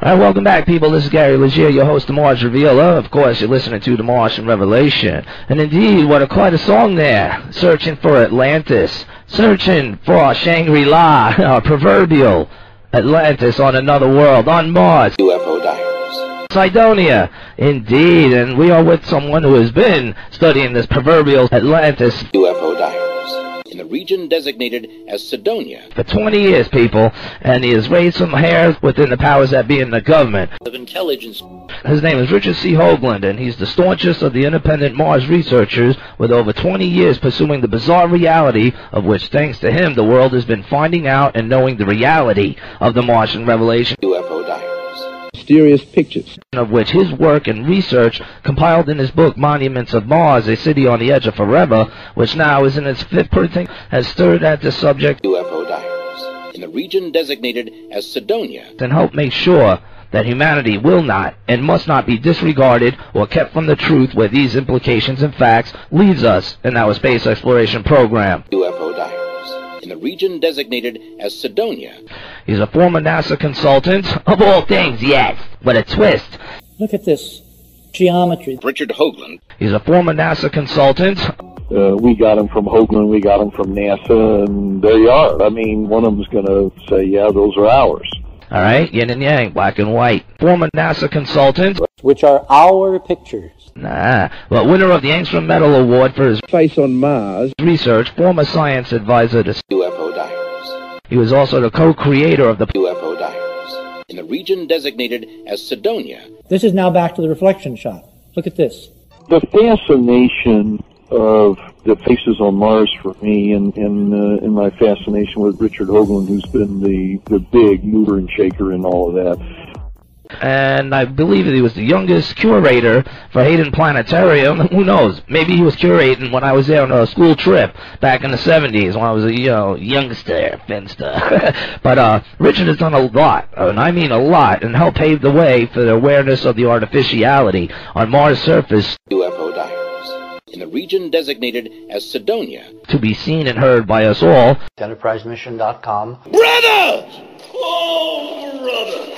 All right, welcome back, people. This is Gary Legier, your host, the Martian Revealer. Of course, you're listening to the Martian Revelation. And indeed, what quite a song there. Searching for Atlantis. Searching for our Shangri-La, our proverbial Atlantis on another world, on Mars. UFO Diaries. Cydonia, indeed. And we are with someone who has been studying this proverbial Atlantis. UFO Diaries. In the region designated as Cydonia. For 20 years, people, and he has raised some hairs within the powers that be in the government. Of intelligence. His name is Richard C. Hoagland, and he's the staunchest of the independent Mars researchers with over 20 years pursuing the bizarre reality of which, thanks to him, the world has been finding out and knowing the reality of the Martian Revelation. UFO Diaries. Mysterious pictures. Of which his work and research, compiled in his book Monuments of Mars, A City on the Edge of Forever, which now is in its 5th printing, has stirred at the subject. UFO Diaries. In the region designated as Cydonia. And help make sure that humanity will not and must not be disregarded or kept from the truth where these implications and facts leads us in our space exploration program. UFO Diaries. In the region designated as Cydonia. He's a former NASA consultant, of all things, yes, but a twist. Look at this geometry. Richard Hoagland. He's a former NASA consultant. We got him from Hoagland, we got him from NASA, and there you are. I mean, one of them's going to say, yeah, those are ours. All right, yin and yang, black and white. Former NASA consultant. Which are our pictures. Nah, but winner of the Angstrom Medal Award for his Face on Mars. research, former science advisor to UFO Diaries. He was also the co-creator of the UFO Diaries. In the region designated as Cydonia. This is now back to the reflection shot. Look at this. The fascination of the faces on Mars for me, and in my fascination with Richard Hoagland, who's been the big mover and shaker in all of that. And I believe that he was the youngest curator for Hayden Planetarium. Who knows? Maybe he was curating when I was there on a school trip back in the 70s when I was a youngster, finster. But Richard has done a lot, and I mean a lot, and helped pave the way for the awareness of the artificiality on Mars' surface. UFO Diaries. In the region designated as Cydonia. To be seen and heard by us all. EnterpriseMission.com. Brothers! Oh, brothers!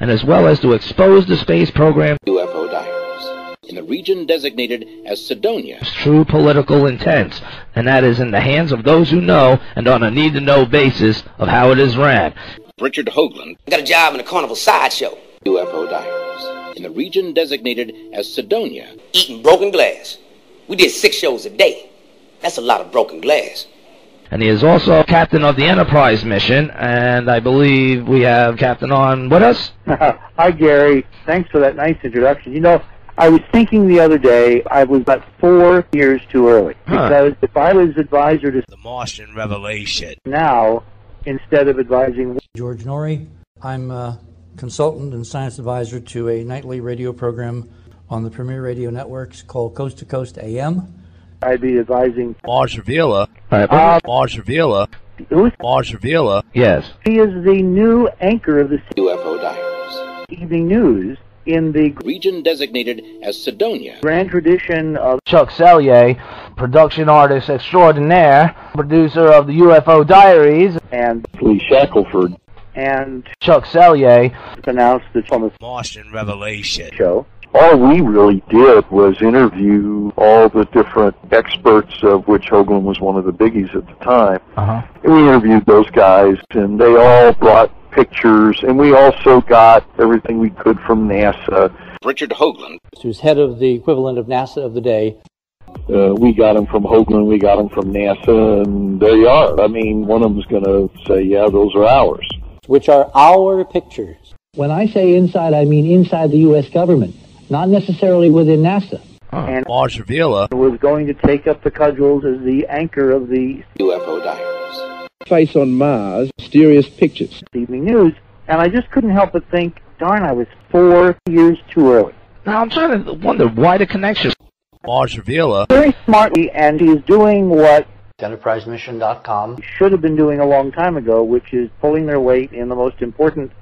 And as well as to expose the space program. UFO Diaries. In the region designated as Cydonia. True political intent, and that is in the hands of those who know and on a need-to-know basis of how it is ran. Richard Hoagland. I got a job in a carnival sideshow. UFO Diaries. In the region designated as Cydonia. Eating broken glass. We did 6 shows a day. That's a lot of broken glass. And he is also captain of the Enterprise mission, and I believe we have Captain on with us. Hi, Gary. Thanks for that nice introduction. You know, I was thinking the other day I was about 4 years too early. Because if I was advisor to the Martian Revelation now, instead of advising... George Norrie. I'm a consultant and science advisor to a nightly radio program on the premier radio networks called Coast to Coast AM. I'd be advising... Mars Revealer. Mars Revealer. Who's... Mars Revealer. Yes. He is the new anchor of the UFO Diaries. evening news in the region designated as Cydonia. grand tradition of Chuck Selye, production artist extraordinaire, producer of the UFO Diaries, and Lee Shackelford. And Chuck Selye announced the Thomas Martian Revelation show. All we really did was interview all the different experts, of which Hoagland was one of the biggies at the time. And we interviewed those guys, and they all brought pictures, and we also got everything we could from NASA. Richard Hoagland, who's head of the equivalent of NASA of the day. We got him from Hoagland, we got him from NASA, and there you are. I mean, one of them's going to say, yeah, those are ours. Which are our pictures. When I say inside, I mean inside the U.S. government, not necessarily within NASA. And Mars Revealer was going to take up the cudgels as the anchor of the UFO Diaries. Face on Mars, mysterious pictures. evening news, and I just couldn't help but think, darn, I was 4 years too early. Now I'm trying to wonder why the connection. Mars Revealer. Very smartly, and he's doing what EnterpriseMission.com. he should have been doing a long time ago, which is pulling their weight in the most important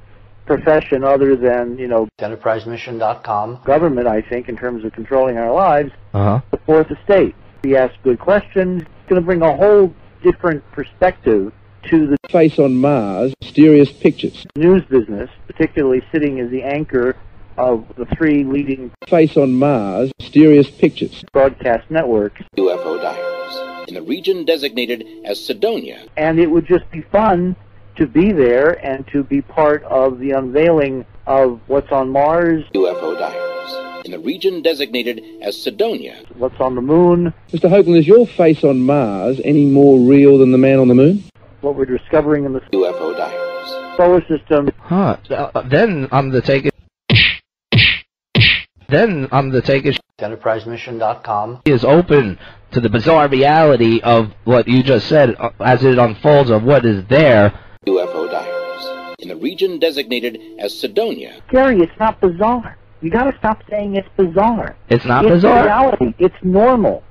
profession other than, EnterpriseMission.com. government, I think, in terms of controlling our lives, Uh-huh. the fourth estate. He asks good questions. He's going to bring a whole different perspective to the Face on Mars, mysterious pictures. news business, particularly sitting as the anchor of the three leading Face on Mars, mysterious pictures. broadcast networks. UFO diaries in the region designated as Sidonia. And it would just be fun to be there and to be part of the unveiling of what's on Mars, UFO diaries in the region designated as Sidonia. what's on the moon, Mr. Hoagland, is your face on Mars any more real than the man on the moon? what we're discovering in the UFO diaries. solar system. Then I'm the take it. Then I'm the take it. EnterpriseMission.com Is open to the bizarre reality of what you just said as it unfolds of what is there. UFO diaries in the region designated as Sidonia. Gary, it's not bizarre. You got to stop saying it's bizarre. It's not It's bizarre? reality. It's normal.